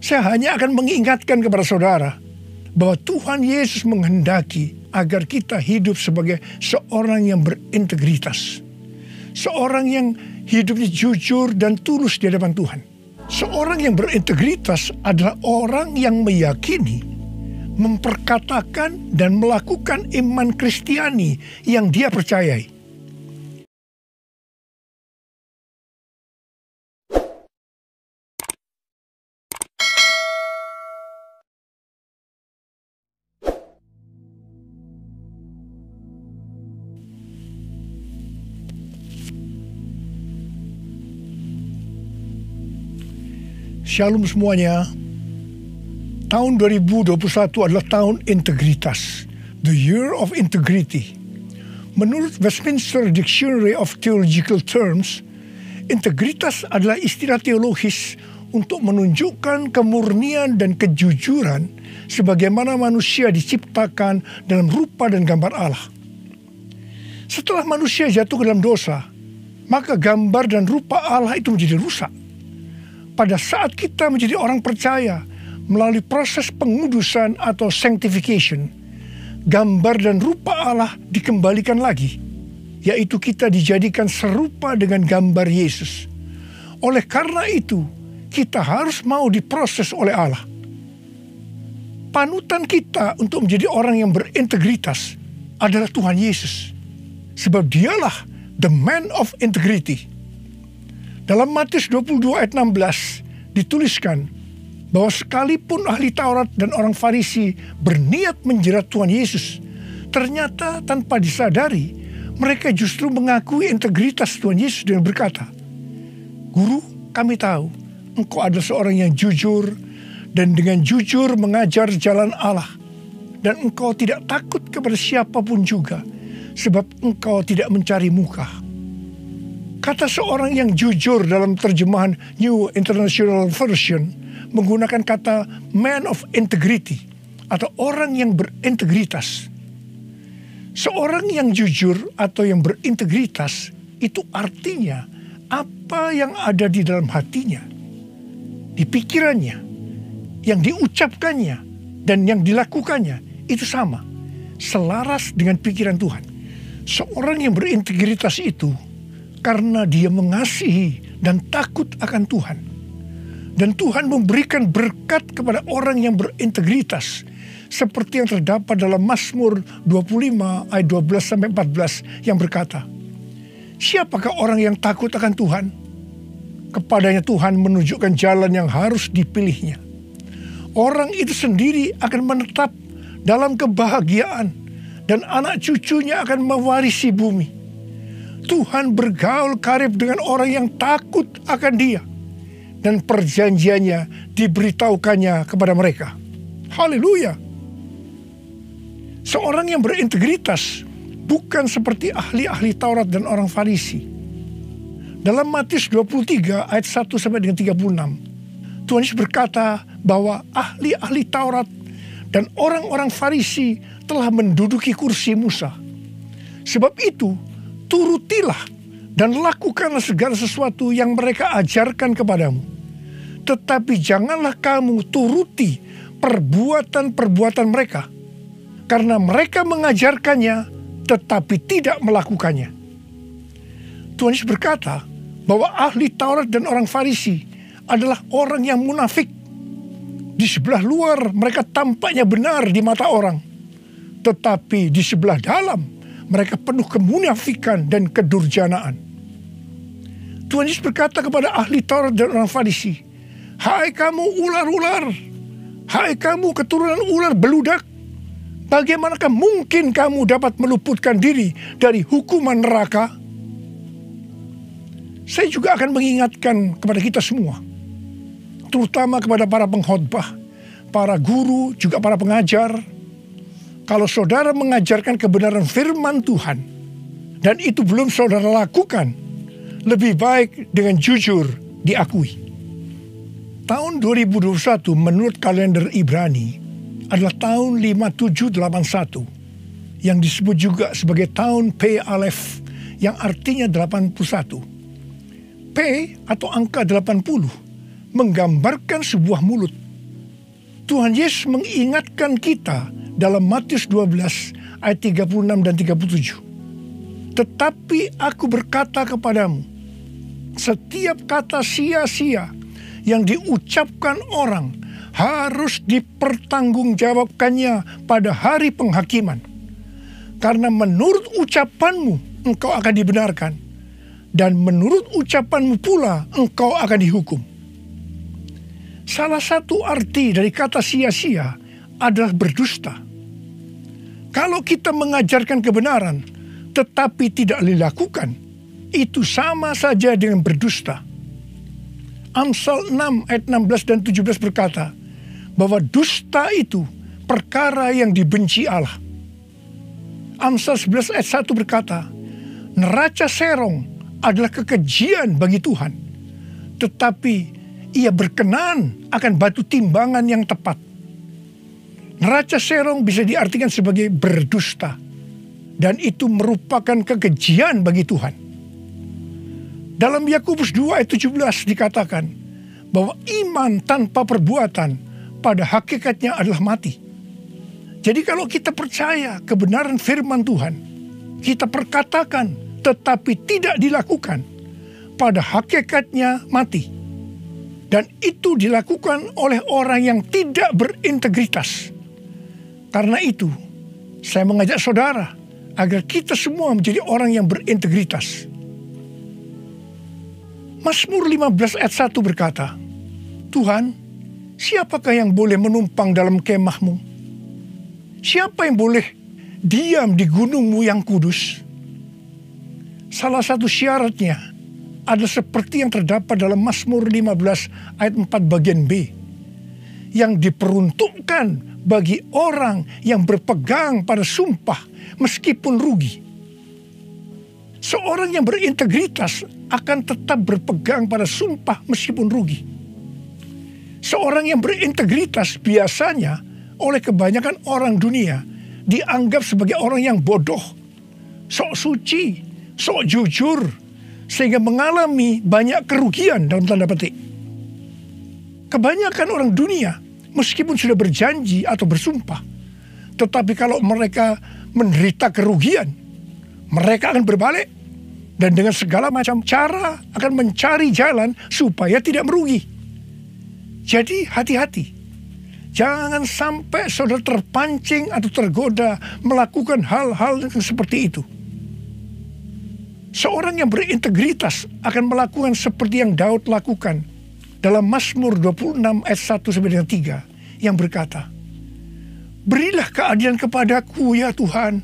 Saya hanya akan mengingatkan kepada saudara bahwa Tuhan Yesus menghendaki agar kita hidup sebagai seorang yang berintegritas. Seorang yang hidupnya jujur dan tulus di hadapan Tuhan. Seorang yang berintegritas adalah orang yang meyakini, memperkatakan dan melakukan iman Kristiani yang dia percayai. Shalom semuanya. Tahun 2021 adalah tahun integritas. The Year of Integrity. Menurut Westminster Dictionary of Theological Terms, integritas adalah istilah teologis untuk menunjukkan kemurnian dan kejujuran sebagaimana manusia diciptakan dalam rupa dan gambar Allah. Setelah manusia jatuh ke dalam dosa, maka gambar dan rupa Allah itu menjadi rusak. Pada saat kita menjadi orang percaya melalui proses pengudusan atau sanctification, gambar dan rupa Allah dikembalikan lagi, yaitu kita dijadikan serupa dengan gambar Yesus. Oleh karena itu, kita harus mau diproses oleh Allah. Panutan kita untuk menjadi orang yang berintegritas adalah Tuhan Yesus, sebab dialah the man of integrity. Dalam Matius 22 ayat 16 dituliskan bahwa sekalipun ahli Taurat dan orang Farisi berniat menjerat Tuhan Yesus, ternyata tanpa disadari mereka justru mengakui integritas Tuhan Yesus dengan berkata, "Guru, kami tahu Engkau adalah seorang yang jujur dan dengan jujur mengajar jalan Allah, dan Engkau tidak takut kepada siapapun juga, sebab Engkau tidak mencari muka." Kata seorang yang jujur dalam terjemahan New International Version menggunakan kata man of integrity atau orang yang berintegritas. Seorang yang jujur atau yang berintegritas itu artinya apa yang ada di dalam hatinya, di pikirannya, yang diucapkannya dan yang dilakukannya itu sama, selaras dengan pikiran Tuhan. Seorang yang berintegritas itu karena dia mengasihi dan takut akan Tuhan. Dan Tuhan memberikan berkat kepada orang yang berintegritas. Seperti yang terdapat dalam Mazmur 25 ayat 12-14 yang berkata, "Siapakah orang yang takut akan Tuhan? Kepadanya Tuhan menunjukkan jalan yang harus dipilihnya. Orang itu sendiri akan menetap dalam kebahagiaan dan anak cucunya akan mewarisi bumi. Tuhan bergaul karib dengan orang yang takut akan Dia, dan perjanjiannya diberitahukannya kepada mereka." Haleluya. Seorang yang berintegritas bukan seperti ahli-ahli Taurat dan orang Farisi. Dalam Matius 23 ayat 1 sampai dengan 36, Tuhan Yesus berkata bahwa ahli-ahli Taurat dan orang-orang Farisi telah menduduki kursi Musa. Sebab itu, turutilah dan lakukanlah segala sesuatu yang mereka ajarkan kepadamu. Tetapi janganlah kamu turuti perbuatan-perbuatan mereka, karena mereka mengajarkannya tetapi tidak melakukannya. Tuhan Yesus berkata bahwa ahli Taurat dan orang Farisi adalah orang yang munafik. Di sebelah luar mereka tampaknya benar di mata orang, tetapi di sebelah dalam mereka penuh kemunafikan dan kedurjanaan. Tuhan Yesus berkata kepada ahli Taurat dan orang Farisi, "Hai kamu ular-ular, hai kamu keturunan ular beludak, bagaimanakah mungkin kamu dapat meluputkan diri dari hukuman neraka?" Saya juga akan mengingatkan kepada kita semua, terutama kepada para pengkhotbah, para guru, juga para pengajar. Kalau saudara mengajarkan kebenaran firman Tuhan, dan itu belum saudara lakukan, lebih baik dengan jujur diakui. Tahun 2021 menurut kalender Ibrani adalah tahun 5781, yang disebut juga sebagai tahun P Aleph, yang artinya 81. P atau angka 80 menggambarkan sebuah mulut Tuhan Yesus mengingatkan kita dalam Matius 12 ayat 36 dan 37. Tetapi aku berkata kepadamu, setiap kata sia-sia yang diucapkan orang harus dipertanggungjawabkannya pada hari penghakiman. Karena menurut ucapanmu engkau akan dibenarkan, dan menurut ucapanmu pula engkau akan dihukum. Salah satu arti dari kata sia-sia adalah berdusta. Kalau kita mengajarkan kebenaran tetapi tidak dilakukan, itu sama saja dengan berdusta. Amsal 6 ayat 16 dan 17 berkata bahwa dusta itu perkara yang dibenci Allah. Amsal 11 ayat 1 berkata, neraca serong adalah kekejian bagi Tuhan, tetapi ia berkenan akan batu timbangan yang tepat. Neraca serong bisa diartikan sebagai berdusta, dan itu merupakan kekejian bagi Tuhan. Dalam Yakobus 2 ayat 17 dikatakan bahwa iman tanpa perbuatan pada hakikatnya adalah mati. Jadi kalau kita percaya kebenaran firman Tuhan, kita perkatakan tetapi tidak dilakukan, pada hakikatnya mati. Dan itu dilakukan oleh orang yang tidak berintegritas. Karena itu, saya mengajak saudara agar kita semua menjadi orang yang berintegritas. Mazmur 15 ayat 1 berkata, Tuhan, siapakah yang boleh menumpang dalam kemahmu? Siapa yang boleh diam di gunungmu yang kudus? Salah satu syaratnya adalah seperti yang terdapat dalam Mazmur 15 ayat 4 bagian B, yang diperuntukkan bagi orang yang berpegang pada sumpah meskipun rugi. Seorang yang berintegritas akan tetap berpegang pada sumpah meskipun rugi. Seorang yang berintegritas biasanya oleh kebanyakan orang dunia dianggap sebagai orang yang bodoh, sok suci, sok jujur, sehingga mengalami banyak kerugian dalam tanda petik. Kebanyakan orang dunia meskipun sudah berjanji atau bersumpah, tetapi kalau mereka menderita kerugian, mereka akan berbalik dan dengan segala macam cara akan mencari jalan supaya tidak merugi. Jadi hati-hati. Jangan sampai saudara terpancing atau tergoda melakukan hal-hal yang seperti itu. Seorang yang berintegritas akan melakukan seperti yang Daud lakukan dalam Mazmur 26 ayat 1-3 yang berkata, berilah keadilan kepadaku ya Tuhan,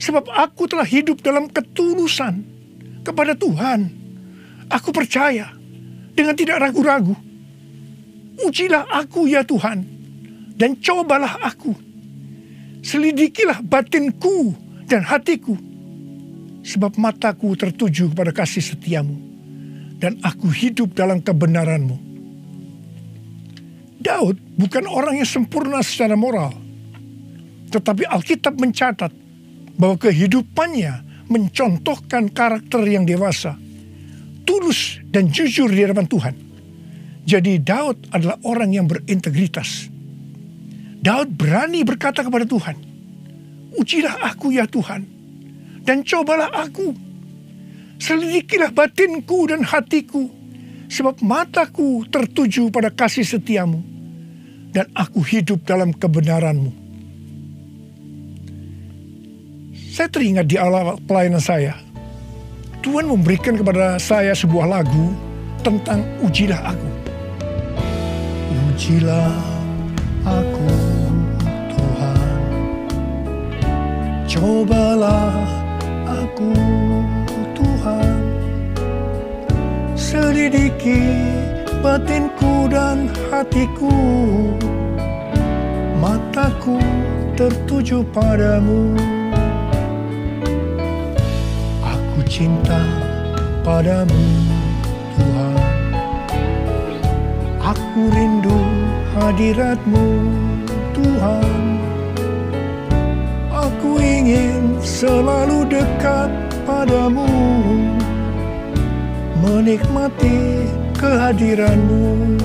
sebab aku telah hidup dalam ketulusan kepada Tuhan. Aku percaya dengan tidak ragu-ragu. Ujilah aku ya Tuhan, dan cobalah aku. Selidikilah batinku dan hatiku, sebab mataku tertuju kepada kasih setiamu, dan aku hidup dalam kebenaranmu. Daud bukan orang yang sempurna secara moral, tetapi Alkitab mencatat bahwa kehidupannya mencontohkan karakter yang dewasa, tulus dan jujur di hadapan Tuhan. Jadi Daud adalah orang yang berintegritas. Daud berani berkata kepada Tuhan, ujilah aku ya Tuhan, dan cobalah aku. Selidikilah batinku dan hatiku, sebab mataku tertuju pada kasih setiamu, dan aku hidup dalam kebenaranmu. Saya teringat di awal pelayanan saya, Tuhan memberikan kepada saya sebuah lagu tentang ujilah aku. Ujilah aku Tuhan, cobalah aku Tuhan, selidiki batinku dan hatiku, mataku tertuju padamu. Aku cinta padamu Tuhan, aku rindu hadiratmu Tuhan, aku ingin selalu dekat padamu, menikmati kehadiranmu.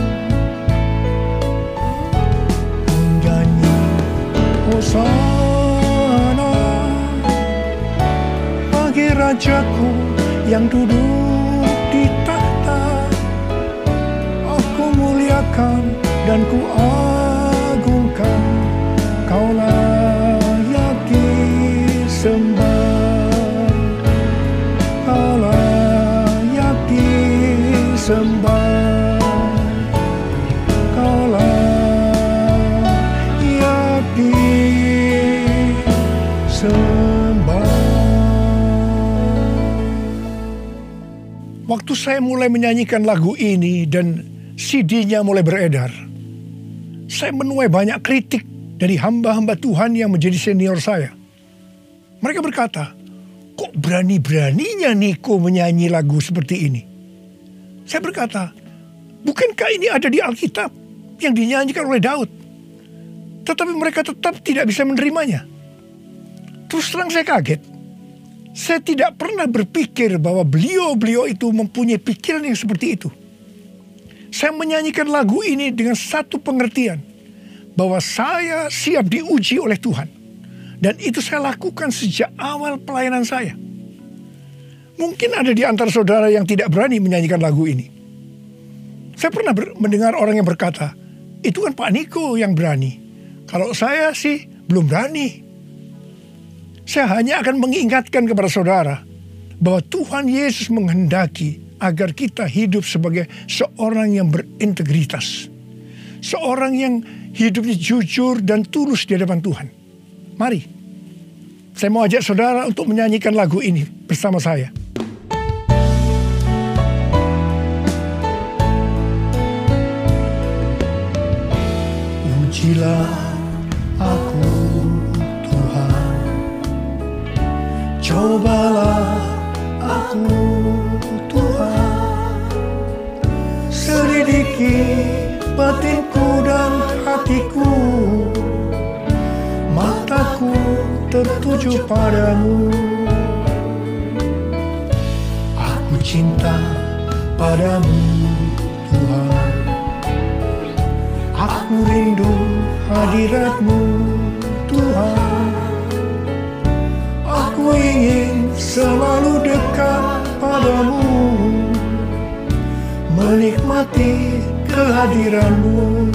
Rajaku yang duduk di tahta, aku muliakan dan ku agungkan, kau layak disembah, kau layak disembah, kau layak disembah. Waktu saya mulai menyanyikan lagu ini dan CD-nya mulai beredar, saya menuai banyak kritik dari hamba-hamba Tuhan yang menjadi senior saya. Mereka berkata, kok berani-beraninya Niko menyanyi lagu seperti ini? Saya berkata, bukankah ini ada di Alkitab yang dinyanyikan oleh Daud? Tetapi mereka tetap tidak bisa menerimanya. Terus terang saya kaget. Saya tidak pernah berpikir bahwa beliau-beliau itu mempunyai pikiran yang seperti itu. Saya menyanyikan lagu ini dengan satu pengertian, bahwa saya siap diuji oleh Tuhan. Dan itu saya lakukan sejak awal pelayanan saya. Mungkin ada di antara saudara yang tidak berani menyanyikan lagu ini. Saya pernah mendengar orang yang berkata, itu kan Pak Niko yang berani. Kalau saya sih belum berani. Saya hanya akan mengingatkan kepada saudara bahwa Tuhan Yesus menghendaki agar kita hidup sebagai seorang yang berintegritas. Seorang yang hidupnya jujur dan tulus di hadapan Tuhan. Mari, saya mau ajak saudara untuk menyanyikan lagu ini bersama saya. Ujilah aku, cobalah aku, Tuhan, selidiki batinku dan hatiku, mataku tertuju padamu. Aku cinta padamu, Tuhan, aku rindu hadirat-Mu, Tuhan. Aku ingin selalu dekat padamu, menikmati kehadiran-Mu.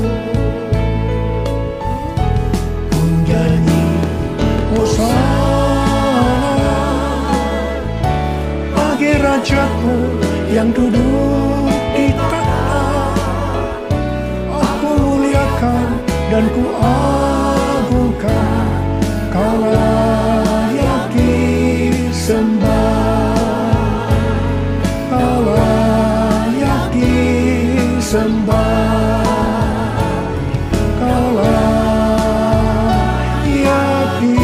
Ku nyanyi Hosana bagi Rajaku yang duduk di tahta. Aku muliakan dan ku agungkan, kau layak disembah, kau layak disembah, kau layak disembah.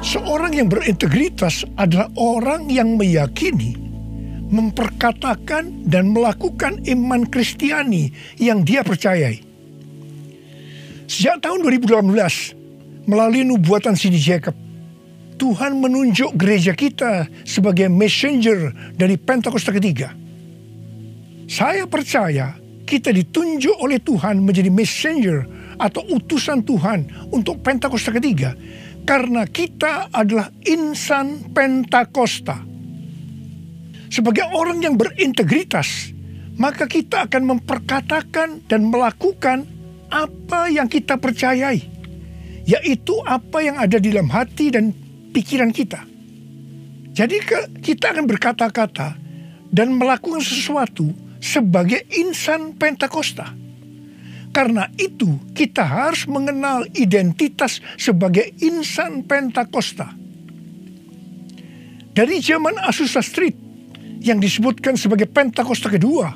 Seorang yang berintegritas adalah orang yang meyakini, memperkatakan dan melakukan iman Kristiani yang dia percayai. Sejak tahun 2018, melalui nubuatan Cindy Jacob, Tuhan menunjuk gereja kita sebagai messenger dari Pentakosta ketiga. Saya percaya kita ditunjuk oleh Tuhan menjadi messenger atau utusan Tuhan untuk Pentakosta ketiga, karena kita adalah insan Pentakosta. Sebagai orang yang berintegritas, maka kita akan memperkatakan dan melakukan apa yang kita percayai, yaitu apa yang ada di dalam hati dan pikiran kita. Jadi kita akan berkata-kata dan melakukan sesuatu sebagai insan Pentakosta. Karena itu kita harus mengenal identitas sebagai insan Pentakosta. Dari zaman Azusa Street yang disebutkan sebagai Pentakosta kedua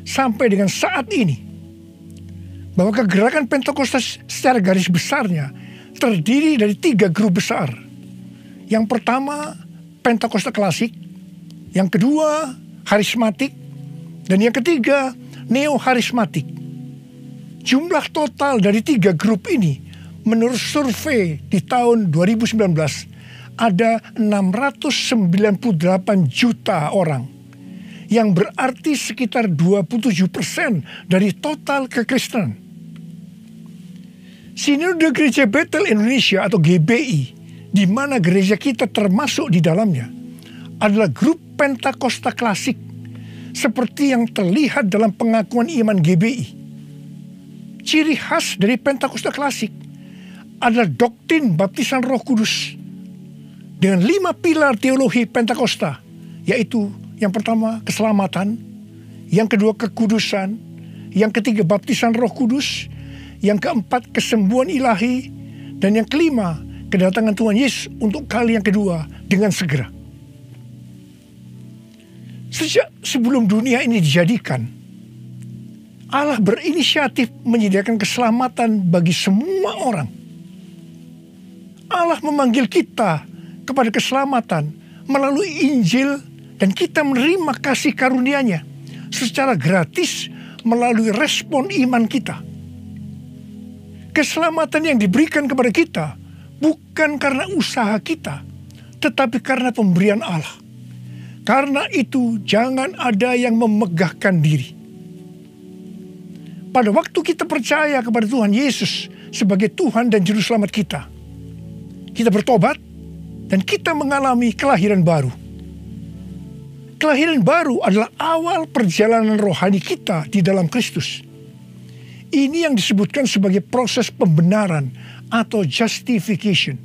sampai dengan saat ini, bahwa kegerakan Pentakosta secara garis besarnya terdiri dari 3 grup besar. Yang pertama Pentakosta klasik, yang kedua harismatik, dan yang ketiga neo-harismatik. Jumlah total dari 3 grup ini menurut survei di tahun 2019 ada 698 juta orang, yang berarti sekitar 27% dari total kekristenan. Sinode Gereja Bethel Indonesia atau GBI, di mana gereja kita termasuk di dalamnya, adalah grup Pentakosta klasik seperti yang terlihat dalam pengakuan iman GBI. Ciri khas dari Pentakosta klasik adalah doktrin baptisan Roh Kudus dengan 5 pilar teologi Pentakosta, yaitu yang pertama keselamatan, yang kedua kekudusan, yang ketiga baptisan Roh Kudus, yang keempat kesembuhan ilahi, dan yang kelima kedatangan Tuhan Yesus untuk kali yang kedua dengan segera. Sejak sebelum dunia ini dijadikan, Allah berinisiatif menyediakan keselamatan bagi semua orang. Allah memanggil kita kepada keselamatan melalui Injil, dan kita menerima kasih karunia-Nya secara gratis melalui respon iman kita. Keselamatan yang diberikan kepada kita bukan karena usaha kita, tetapi karena pemberian Allah. Karena itu jangan ada yang memegahkan diri. Pada waktu kita percaya kepada Tuhan Yesus sebagai Tuhan dan Juru Selamat kita bertobat dan kita mengalami kelahiran baru. Kelahiran baru adalah awal perjalanan rohani kita di dalam Kristus. Ini yang disebutkan sebagai proses pembenaran atau justification.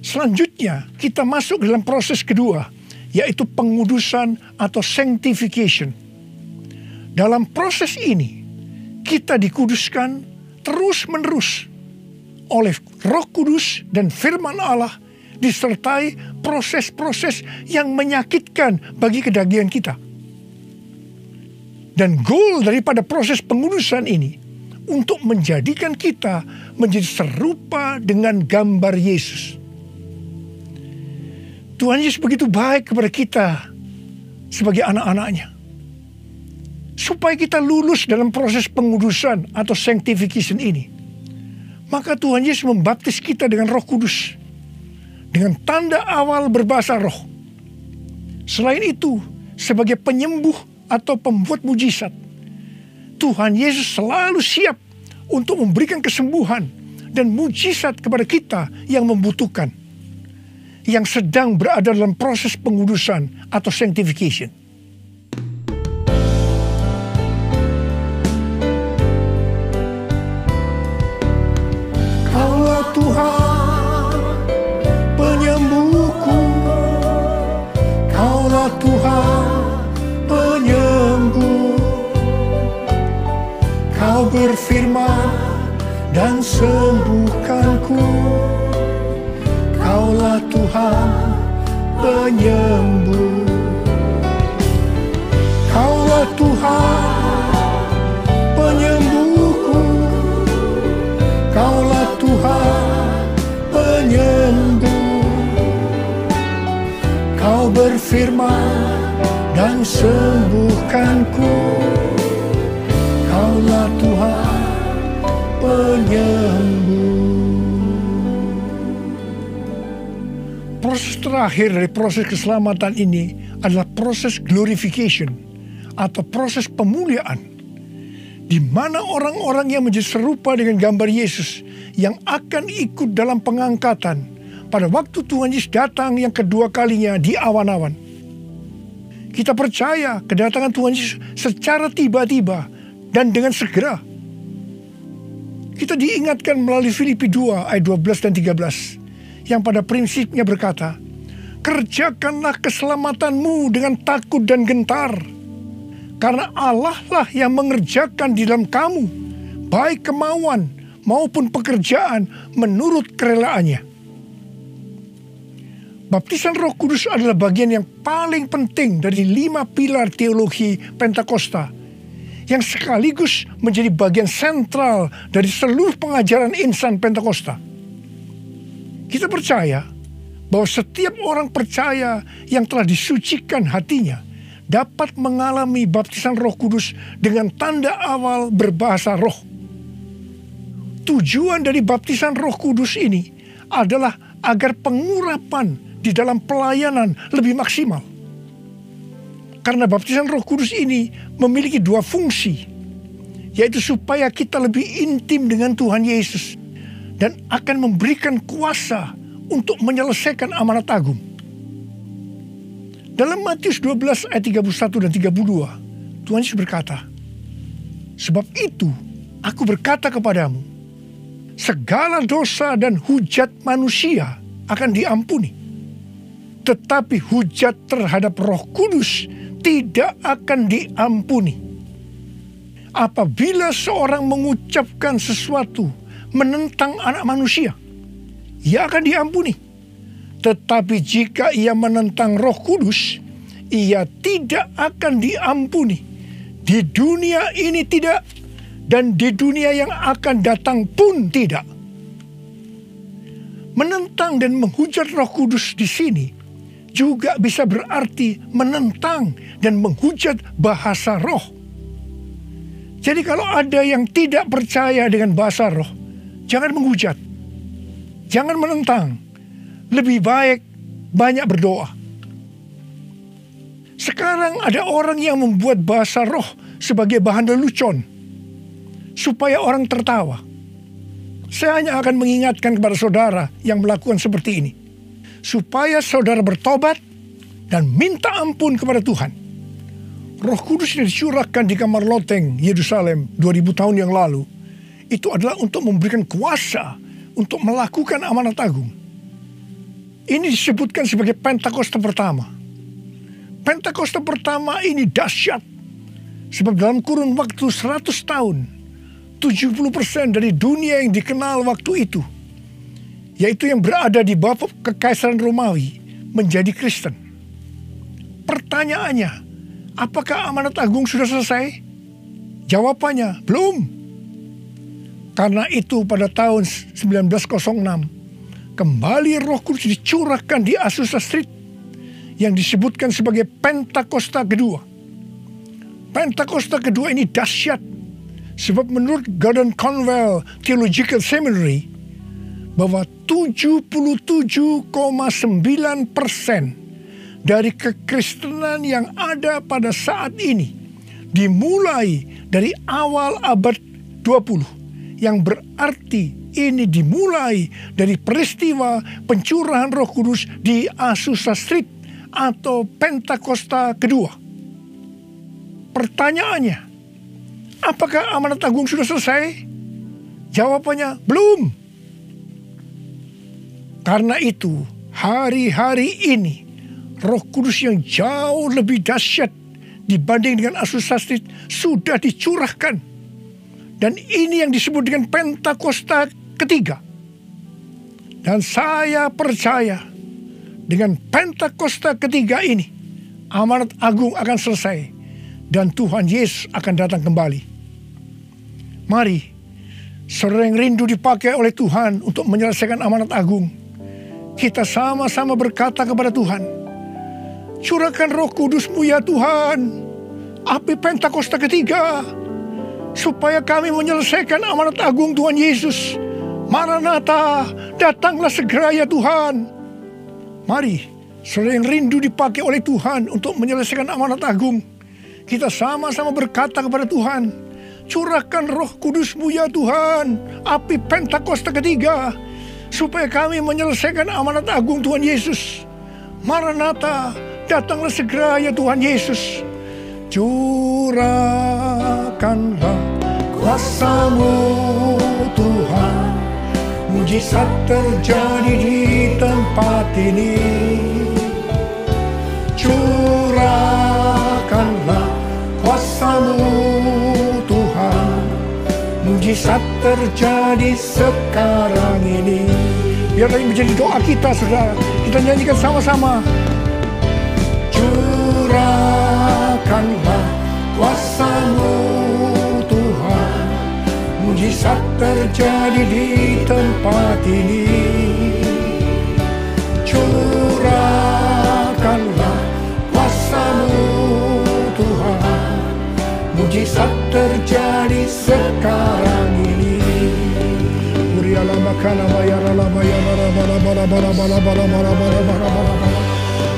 Selanjutnya kita masuk dalam proses kedua, yaitu pengudusan atau sanctification. Dalam proses ini kita dikuduskan terus-menerus oleh Roh Kudus dan firman Allah, disertai proses-proses yang menyakitkan bagi kedagingan kita. Dan goal daripada proses pengudusan ini untuk menjadikan kita menjadi serupa dengan gambar Yesus. Tuhan Yesus begitu baik kepada kita sebagai anak-anaknya, supaya kita lulus dalam proses pengudusan atau sanctification ini. Maka Tuhan Yesus membaptis kita dengan Roh Kudus, dengan tanda awal berbahasa roh. Selain itu, sebagai penyembuh atau pembuat mujizat, Tuhan Yesus selalu siap untuk memberikan kesembuhan dan mujizat kepada kita yang membutuhkan, yang sedang berada dalam proses pengudusan atau sanctification. Kaulah Tuhan penyembuhku, Kaulah Tuhan penyembuh. Kau berfirman dan sembuhkanku. Kaulah Tuhan penyembuh. Kaulah Tuhan penyembuhku. Kaulah Tuhan penyembuh. Kau berfirman dan sembuhkanku. Kaulah Tuhan penyembuh. Proses terakhir dari proses keselamatan ini adalah proses glorification atau proses pemuliaan, di mana orang-orang yang menjadi serupa dengan gambar Yesus yang akan ikut dalam pengangkatan pada waktu Tuhan Yesus datang yang kedua kalinya di awan-awan. Kita percaya kedatangan Tuhan Yesus secara tiba-tiba dan dengan segera. Kita diingatkan melalui Filipi 2 ayat 12 dan 13 yang pada prinsipnya berkata, kerjakanlah keselamatanmu dengan takut dan gentar, karena Allah lah yang mengerjakan di dalam kamu baik kemauan maupun pekerjaan menurut kerelaannya. Baptisan Roh Kudus adalah bagian yang paling penting dari 5 pilar teologi Pentakosta, yang sekaligus menjadi bagian sentral dari seluruh pengajaran insan Pentakosta. Kita percaya bahwa setiap orang percaya yang telah disucikan hatinya dapat mengalami baptisan Roh Kudus dengan tanda awal berbahasa roh. Tujuan dari baptisan Roh Kudus ini adalah agar pengurapan di dalam pelayanan lebih maksimal. Karena baptisan Roh Kudus ini memiliki 2 fungsi. yaitu supaya kita lebih intim dengan Tuhan Yesus dan akan memberikan kuasa untuk menyelesaikan amanat agung. Dalam Matius 12 ayat 31 dan 32, Tuhan Yesus berkata, "Sebab itu aku berkata kepadamu, segala dosa dan hujat manusia akan diampuni, tetapi hujat terhadap Roh Kudus tidak akan diampuni. Apabila seorang mengucapkan sesuatu menentang anak manusia, ia akan diampuni. Tetapi jika ia menentang Roh Kudus, ia tidak akan diampuni. Di dunia ini tidak, dan di dunia yang akan datang pun tidak." Menentang dan menghujat Roh Kudus di sini juga bisa berarti menentang dan menghujat bahasa roh. Jadi kalau ada yang tidak percaya dengan bahasa roh, jangan menghujat, jangan menentang. Lebih baik banyak berdoa. Sekarang ada orang yang membuat bahasa roh sebagai bahan lelucon supaya orang tertawa. Saya hanya akan mengingatkan kepada saudara yang melakukan seperti ini, supaya saudara bertobat dan minta ampun kepada Tuhan. Roh Kudus yang dicurahkan di kamar loteng Yerusalem 2000 tahun yang lalu, itu adalah untuk memberikan kuasa untuk melakukan amanat agung. Ini disebutkan sebagai Pentakosta pertama. Pentakosta pertama ini dahsyat, sebab dalam kurun waktu 100 tahun, 70% dari dunia yang dikenal waktu itu, yaitu yang berada di bawah kekaisaran Romawi, menjadi Kristen. Pertanyaannya, apakah amanat agung sudah selesai? Jawabannya, belum. Karena itu pada tahun 1906, kembali Roh Kudus dicurahkan di Azusa Street, yang disebutkan sebagai Pentakosta kedua. Pentakosta kedua ini dahsyat, sebab menurut Gordon Conwell Theological Seminary, bahwa 77,9% dari kekristenan yang ada pada saat ini dimulai dari awal abad 20, yang berarti ini dimulai dari peristiwa pencurahan Roh Kudus di Azusa Street atau Pentakosta kedua. Pertanyaannya, apakah amanat agung sudah selesai? Jawabannya, belum. Karena itu, hari-hari ini, Roh Kudus yang jauh lebih dahsyat dibanding dengan Azusa Street sudah dicurahkan. Dan ini yang disebut dengan Pentakosta ketiga. Dan saya percaya dengan Pentakosta ketiga ini, amanat agung akan selesai dan Tuhan Yesus akan datang kembali. Mari, saudara yang rindu dipakai oleh Tuhan untuk menyelesaikan amanat agung, kita sama-sama berkata kepada Tuhan, curahkan Roh Kudus-Mu ya Tuhan, api Pentakosta ketiga, supaya kami menyelesaikan amanat agung Tuhan Yesus. Maranatha, datanglah segera ya Tuhan. Mari, saudara yang rindu dipakai oleh Tuhan untuk menyelesaikan amanat agung, kita sama-sama berkata kepada Tuhan, curahkan Roh Kudus-Mu ya Tuhan, api Pentakosta ketiga, supaya kami menyelesaikan amanat agung Tuhan Yesus. Maranatha, datanglah segera ya Tuhan Yesus. Curahkanlah kuasa-Mu Tuhan, mujizat terjadi di tempat ini. Curahkanlah kuasa-Mu Tuhan, mujizat terjadi sekarang ini. Biarlah ini menjadi doa kita, saudara. Kita nyanyikan sama-sama. Curahkanlah kuasa-Mu Tuhan, mujizat terjadi di tempat ini. Curahkanlah kuasa-Mu Tuhan, mujizat terjadi sekarang ini. Uriala makana bayara la bayara la bala bala bala bala bala bala bala bala bala.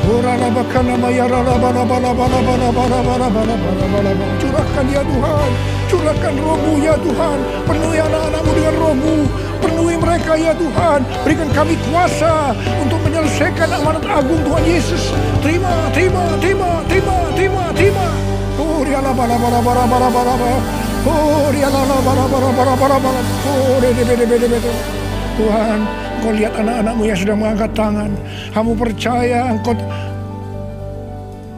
Urala makana bayara la bala bala bala bala bala bala bala bala bala. Curahkan ya Tuhan Curahkan roh-Mu ya Tuhan. Penuhi anak-anak-Mu dengan roh-Mu. Penuhi mereka ya Tuhan. Berikan kami kuasa untuk menyelesaikan amanat agung Tuhan Yesus. Terima. Oh, riala bara. Oh, riala bara. Oh, bede. Tuhan, Engkau lihat anak-anak-Mu yang sedang mengangkat tangan. Kamu percaya Engkau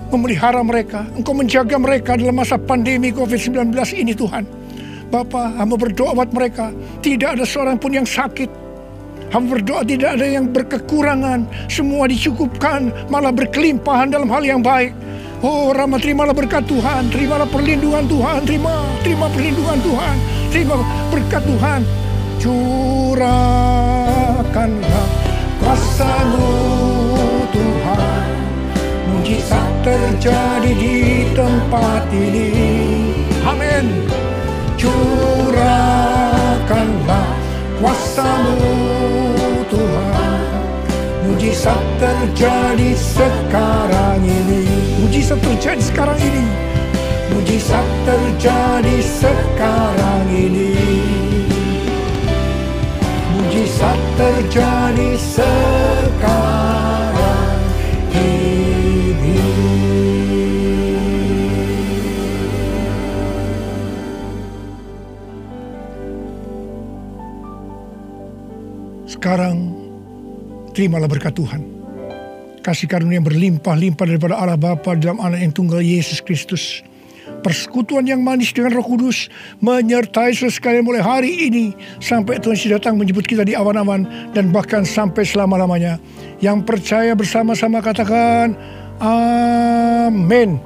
memelihara mereka, Engkau menjaga mereka dalam masa pandemi COVID-19 ini Tuhan. Bapa, hamba berdoa buat mereka, tidak ada seorang pun yang sakit. Hamba berdoa tidak ada yang berkekurangan, semua dicukupkan, malah berkelimpahan dalam hal yang baik. Oh Rama, terimalah berkat Tuhan, terimalah perlindungan Tuhan, terima perlindungan Tuhan, terima berkat Tuhan. Curahkanlah kuasa-Mu Tuhan, mujizat terjadi di tempat ini. Amin. Curahkanlah kuasa-Mu Tuhan, mujizat terjadi sekarang ini. Mujizat terjadi sekarang ini. Mujizat terjadi sekarang ini. Mujizat terjadi sekarang ini. Sekarang terimalah berkat Tuhan. Kasih karunia yang berlimpah-limpah daripada Allah Bapa dalam Anak yang tunggal Yesus Kristus. Persekutuan yang manis dengan Roh Kudus menyertai saudara sekalian mulai hari ini sampai Tuhan Yesus datang menjemput kita di awan-awan dan bahkan sampai selama-lamanya. Yang percaya bersama-sama katakan amin.